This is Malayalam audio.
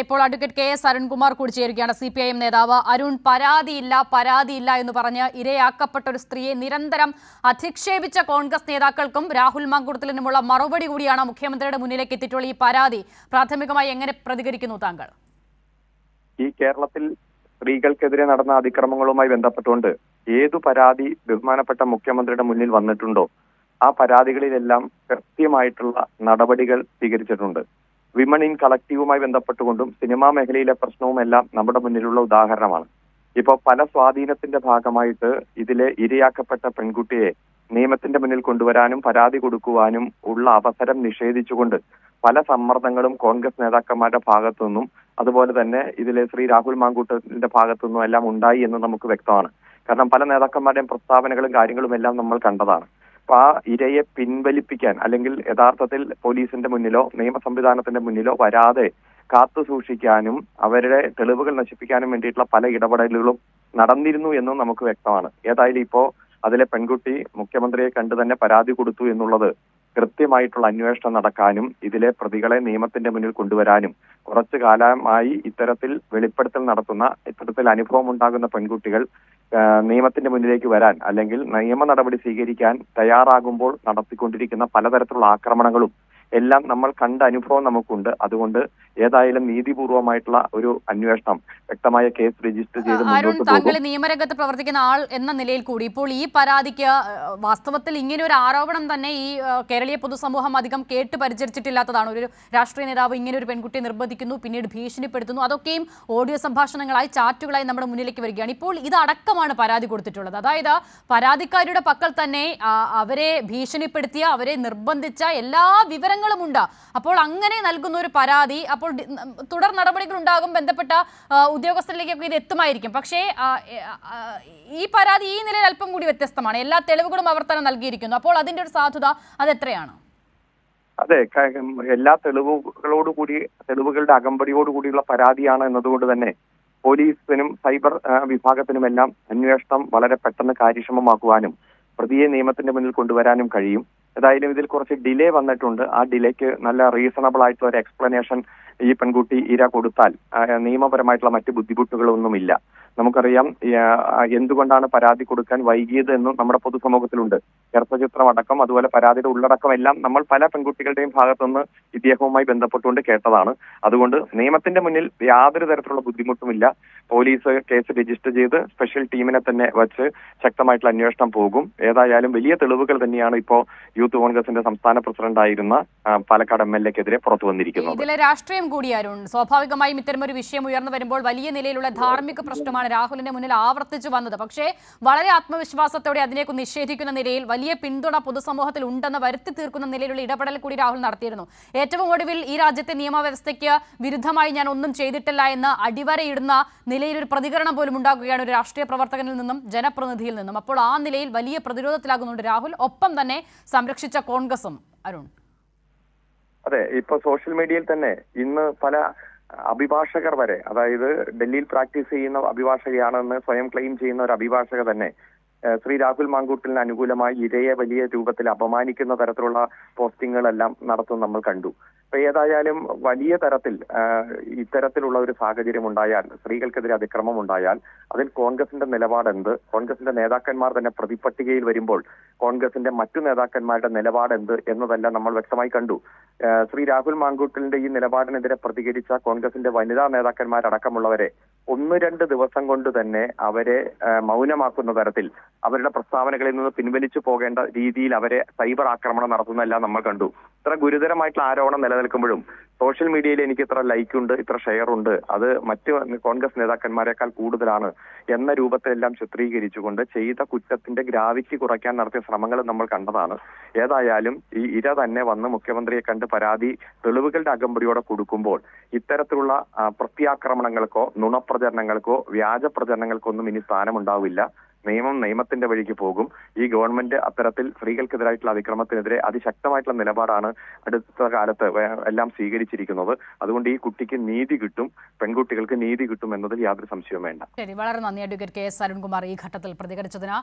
ഇപ്പോൾ അഡ്വക്കേറ്റ് കെ.എസ്. അരുൺകുമാർ കൂടി ചേരുകയാണ്. CPIM നേതാവ്. അരുൺ, പരാതിയില്ല എന്ന് പറഞ്ഞ് ഇരയാക്കപ്പെട്ട ഒരു സ്ത്രീയെ നിരന്തരം അധിക്ഷേപിച്ച കോൺഗ്രസ് നേതാക്കൾക്കും രാഹുൽ മാങ്കൂട്ടത്തിലിനുമുള്ള മറുപടി കൂടിയാണ് മുഖ്യമന്ത്രിയുടെ മുന്നിലേക്ക് എത്തിയിട്ടുള്ള ഈ പരാതി. പ്രാഥമികമായി എങ്ങനെ പ്രതികരിക്കുന്നു താങ്കൾ? ഈ കേരളത്തിൽ സ്ത്രീകൾക്കെതിരെ നടന്ന അതിക്രമങ്ങളുമായി ബന്ധപ്പെട്ടുകൊണ്ട് ഏതു പരാതി ബഹുമാനപ്പെട്ട മുഖ്യമന്ത്രിയുടെ മുന്നിൽ വന്നിട്ടുണ്ടോ ആ പരാതികളിലെല്ലാം കൃത്യമായിട്ടുള്ള നടപടികൾ സ്വീകരിച്ചിട്ടുണ്ട്. വിമൺ ഇൻ കളക്റ്റീവുമായി ബന്ധപ്പെട്ടുകൊണ്ടും സിനിമാ മേഖലയിലെ പ്രശ്നവുമെല്ലാം നമ്മുടെ മുന്നിലുള്ള ഉദാഹരണമാണ്. ഇപ്പോൾ പല സ്വാധീനത്തിന്റെ ഭാഗമായിട്ട് ഇതിലെ ഇരയാക്കപ്പെട്ട പെൺകുട്ടിയെ നിയമത്തിന്റെ മുന്നിൽ കൊണ്ടുവരാനും പരാതി കൊടുക്കുവാനും ഉള്ള അവസരം നിഷേധിച്ചുകൊണ്ട് പല സമ്മർദ്ദങ്ങളും കോൺഗ്രസ് നേതാക്കന്മാരുടെ ഭാഗത്തു നിന്നും അതുപോലെ തന്നെ ഇതിലെ ശ്രീ രാഹുൽ മാങ്കൂട്ടത്തിന്റെ ഭാഗത്തു നിന്നും എല്ലാം ഉണ്ടായി എന്ന് നമുക്ക് വ്യക്തമാണ്. കാരണം പല നേതാക്കന്മാരുടെയും പ്രസ്താവനകളും കാര്യങ്ങളും എല്ലാം നമ്മൾ കണ്ടതാണ്. അപ്പൊ ആ ഇരയെ പിൻവലിപ്പിക്കാൻ അല്ലെങ്കിൽ യഥാർത്ഥത്തിൽ പോലീസിന്റെ മുന്നിലോ നിയമ സംവിധാനത്തിന്റെ മുന്നിലോ വരാതെ കാത്തു സൂക്ഷിക്കാനും അവരുടെ തെളിവുകൾ നശിപ്പിക്കാനും വേണ്ടിയിട്ടുള്ള പല ഇടപെടലുകളും നടന്നിരുന്നു എന്നും നമുക്ക് വ്യക്തമാണ്. ഏതായാലും ഇപ്പോ അതിലെ പെൺകുട്ടി മുഖ്യമന്ത്രിയെ കണ്ടു തന്നെ പരാതി കൊടുത്തു എന്നുള്ളത് കൃത്യമായിട്ടുള്ള അന്വേഷണം നടക്കാനും ഇതിലെ പ്രതികളെ നിയമത്തിന്റെ മുന്നിൽ കൊണ്ടുവരാനും കുറച്ചു കാലമായി ഇത്തരത്തിൽ വെളിപ്പെടുത്തൽ നടത്തുന്ന ഇത്തരത്തിൽ അനുഭവം ഉണ്ടാകുന്ന പെൺകുട്ടികൾ നിയമത്തിന്റെ മുന്നിലേക്ക് വരാൻ അല്ലെങ്കിൽ നിയമ നടപടി സ്വീകരിക്കാൻ തയ്യാറാകുമ്പോൾ നടത്തിക്കൊണ്ടിരിക്കുന്ന പലതരത്തിലുള്ള ആക്രമണങ്ങളും എല്ലാം നമ്മൾ കണ്ട അനുഭവം നമുക്കുണ്ട്. അതുകൊണ്ട് ഏതായാലും നീതിപൂർവമായിട്ടുള്ള ഒരു അന്വേഷണം വ്യക്തമായ കേസ് രജിസ്റ്റർ ചെയ്ത് മുന്നോട്ട് പോകും. താങ്കൾ നിയമരംഗത്ത് പ്രവർത്തിക്കുന്ന ആൾ എന്ന നിലയിൽ കൂടി ഇപ്പോൾ ഈ പരാതിക്ക് വാസ്തവത്തിൽ ഇങ്ങനെ ഒരു ആരോപണം തന്നെ ഈ കേരളീയ പൊതുസമൂഹം അധികം കേട്ട് പരിചരിച്ചിട്ടില്ലാത്തതാണ്. ഒരു രാഷ്ട്രീയ നേതാവ് ഇങ്ങനെ ഒരു പെൺകുട്ടിയെ നിർബന്ധിക്കുന്നു, പിന്നീട് ഭീഷണിപ്പെടുത്തുന്നു, അതൊക്കെയും ഓഡിയോ സംഭാഷണങ്ങളായി ചാറ്റുകളായി നമ്മുടെ മുന്നിലേക്ക് വരികയാണ്. ഇപ്പോൾ ഇതടക്കമാണ് പരാതി കൊടുത്തിട്ടുള്ളത്. അതായത് പരാതിക്കാരുടെ പക്കൽ തന്നെ അവരെ ഭീഷണിപ്പെടുത്തിയ, അവരെ നിർബന്ധിച്ച എല്ലാ വിവരങ്ങളുമുണ്ട്. അപ്പോൾ അങ്ങനെ നൽകുന്ന ഒരു പരാതി അപ്പോൾ തുടർ നടപടികൾ ഉണ്ടാകും, ബന്ധപ്പെട്ട ഉദ്യോഗസ്ഥരിലേക്കൊക്കെ ഇത് എത്തുമായിരിക്കും. പക്ഷേ ഈ പരാതി ഈ നിലയിൽ അല്പം കൂടി വ്യത്യസ്തമാണ്. എല്ലാ തെളിവുകളും അവർ തന്നെ നൽകിയിരിക്കുന്നു. അപ്പോൾ അതിന്റെ ഒരു സാധുത അതെത്രയാണ്? അതെ, എല്ലാ തെളിവുകളുടെ അകമ്പടിയോടുകൂടിയുള്ള പരാതിയാണ് എന്നതുകൊണ്ട് തന്നെ പോലീസിനും സൈബർ വിഭാഗത്തിനുമെല്ലാം അന്വേഷണം വളരെ പെട്ടെന്ന് കാര്യക്ഷമമാക്കുവാനും പ്രതിയെ നിയമത്തിന്റെ മുന്നിൽ കൊണ്ടുവരാനും കഴിയും. ഏതായാലും ഇതിൽ കുറച്ച് ഡിലേ വന്നിട്ടുണ്ട്. ആ ഡിലേക്ക് നല്ല റീസണബിൾ ആയിട്ടുള്ള ഒരു എക്സ്പ്ലനേഷൻ ഈ പെൺകുട്ടി ഇര കൊടുത്താൽ നിയമപരമായിട്ടുള്ള മറ്റ് ബുദ്ധിമുട്ടുകളൊന്നുമില്ല. നമുക്കറിയാം എന്തുകൊണ്ടാണ് പരാതി കൊടുക്കാൻ വൈകിയത് എന്നും നമ്മുടെ പൊതുസമൂഹത്തിലുണ്ട്. ഗർഭചിത്രം അടക്കം അതുപോലെ പരാതിയുടെ ഉള്ളടക്കം എല്ലാം നമ്മൾ പല പെൺകുട്ടികളുടെയും ഭാഗത്തുനിന്ന് ഇദ്ദേഹവുമായി ബന്ധപ്പെട്ടുകൊണ്ട് കേട്ടതാണ്. അതുകൊണ്ട് നിയമത്തിന്റെ മുന്നിൽ യാതൊരു തരത്തിലുള്ള ബുദ്ധിമുട്ടുമില്ല. പോലീസ് കേസ് രജിസ്റ്റർ ചെയ്ത് സ്പെഷ്യൽ ടീമിനെ തന്നെ വച്ച് ശക്തമായിട്ടുള്ള അന്വേഷണം പോകും. ഏതായാലും വലിയ തെളിവുകൾ തന്നെയാണ് ഇപ്പോൾ യൂത്ത് കോൺഗ്രസിന്റെ സംസ്ഥാന പ്രസിഡന്റായിരുന്ന പാലക്കാട് MLA-ക്കെതിരെ പുറത്തു വന്നിരിക്കുന്നത്. ഇതിലെ രാഷ്ട്രീയം കൂടി അരുൺ, സ്വാഭാവികമായും ഇത്തരമൊരു വിഷയം ഉയർന്നു വരുമ്പോൾ വലിയ നിലയിലുള്ള ധാർമ്മിക പ്രശ്നമാണ് രാഹുലിന്റെ മുന്നിൽ ആവർത്തിച്ചു വന്നത്. പക്ഷേ വളരെ ആത്മവിശ്വാസത്തോടെ അതിനേക്ക് നിഷേധിക്കുന്ന നിലയിൽ വലിയ പിന്തുണ പൊതുസമൂഹത്തിൽ ഉണ്ടെന്ന് വരുത്തി തീർക്കുന്ന നിലയിലുള്ള ഇടപെടൽ കൂടി രാഹുൽ നടത്തിയിരുന്നു. ഏറ്റവും ഒടുവിൽ ഈ രാജ്യത്തെ നിയമവ്യവസ്ഥയ്ക്ക് വിരുദ്ധമായി ഞാൻ ഒന്നും ചെയ്തിട്ടില്ല എന്ന് അടിവരയിടുന്ന നിലയിൽ ഒരു പ്രതികരണം പോലും ഉണ്ടാകുകയാണ് ഒരു രാഷ്ട്രീയ പ്രവർത്തകനിൽ നിന്നും ജനപ്രതിനിധിയിൽ നിന്നും. അപ്പോൾ ആ നിലയിൽ വലിയ പ്രതിരോധത്തിലാകുന്നുണ്ട് രാഹുൽ, ഒപ്പം തന്നെ സംരക്ഷിച്ച കോൺഗ്രസും. അരുൺ, അതെ, ഇപ്പൊ സോഷ്യൽ മീഡിയയിൽ തന്നെ ഇന്ന് പല അഭിഭാഷകർ വരെ, അതായത് ഡൽഹിയിൽ പ്രാക്ടീസ് ചെയ്യുന്ന അഭിഭാഷകയാണെന്ന് സ്വയം ക്ലെയിം ചെയ്യുന്ന ഒരു അഭിഭാഷക തന്നെ ശ്രീ രാഹുൽ മാങ്കൂട്ടലിന് അനുകൂലമായി ഇരയെ വലിയ രൂപത്തിൽ അപമാനിക്കുന്ന തരത്തിലുള്ള പോസ്റ്റിങ്ങുകളെല്ലാം നടത്തുന്നത് നമ്മൾ കണ്ടു. അപ്പൊ ഏതായാലും വലിയ തരത്തിൽ ഇത്തരത്തിലുള്ള ഒരു സാഹചര്യം ഉണ്ടായാൽ, സ്ത്രീകൾക്കെതിരെ അതിക്രമം ഉണ്ടായാൽ അതിൽ കോൺഗ്രസിന്റെ നിലപാടെന്ത്, കോൺഗ്രസിന്റെ നേതാക്കന്മാർ തന്നെ പ്രതിപട്ടികയിൽ വരുമ്പോൾ കോൺഗ്രസിന്റെ മറ്റു നേതാക്കന്മാരുടെ നിലപാടെന്ത് എന്നതെല്ലാം നമ്മൾ വ്യക്തമായി കണ്ടു. ശ്രീ രാഹുൽ മാങ്കൂട്ടലിന്റെ ഈ നിലപാടിനെതിരെ പ്രതികരിച്ച കോൺഗ്രസിന്റെ വനിതാ നേതാക്കന്മാരടക്കമുള്ളവരെ 1-2 ദിവസം കൊണ്ട് തന്നെ അവരെ മൗനമാക്കുന്ന തരത്തിൽ അവരുടെ പ്രസ്താവനകളിൽ നിന്ന് പിൻവലിച്ചു പോകേണ്ട രീതിയിൽ അവരെ സൈബർ ആക്രമണം നടത്തുന്നതെല്ലാം നമ്മൾ കണ്ടു. ഇത്ര ഗുരുതരമായിട്ടുള്ള ആരോപണം നിലനിൽക്കുമ്പോഴും സോഷ്യൽ മീഡിയയിൽ എനിക്ക് ഇത്ര ലൈക്ക് ഉണ്ട്, ഇത്ര ഷെയർ ഉണ്ട്, അത് മറ്റ് കോൺഗ്രസ് നേതാക്കന്മാരെക്കാൾ കൂടുതലാണ് എന്ന രൂപത്തിലെല്ലാം ചിത്രീകരിച്ചുകൊണ്ട് ചെയ്ത കുറ്റത്തിന്റെ ഗ്രാവിറ്റി കുറയ്ക്കാൻ നടത്തിയ ശ്രമങ്ങൾ നമ്മൾ കണ്ടതാണ്. ഏതായാലും ഈ ഇര തന്നെ വന്ന് മുഖ്യമന്ത്രിയെ കണ്ട് പരാതി തെളിവുകളുടെ അകമ്പടിയോടെ കൊടുക്കുമ്പോൾ ഇത്തരത്തിലുള്ള പ്രത്യാക്രമണങ്ങൾക്കോ നുണപ്രചരണങ്ങൾക്കോ വ്യാജ പ്രചരണങ്ങൾക്കോ ഒന്നും ഇനി സ്ഥാനമുണ്ടാവില്ല. നിയമത്തിന്റെ വഴിക്ക് പോകും. ഈ ഗവൺമെന്റ് അത്തരത്തിൽ സ്ത്രീകൾക്കെതിരായിട്ടുള്ള അതിക്രമത്തിനെതിരെ അതിശക്തമായിട്ടുള്ള നിലപാടാണ് അടുത്ത കാലത്ത് എല്ലാം സ്വീകരിച്ചിരിക്കുന്നത്. അതുകൊണ്ട് ഈ കുട്ടിക്ക് നീതി കിട്ടും, പെൺകുട്ടികൾക്ക് നീതി കിട്ടും എന്നതിൽ യാതൊരു സംശയവും വേണ്ട. ശരി, വളരെ നന്ദി അഡ്വക്കേറ്റ് കെ.എസ്. അരുൺകുമാർ ഈ ഘട്ടത്തിൽ പ്രതികരിച്ചതിന്.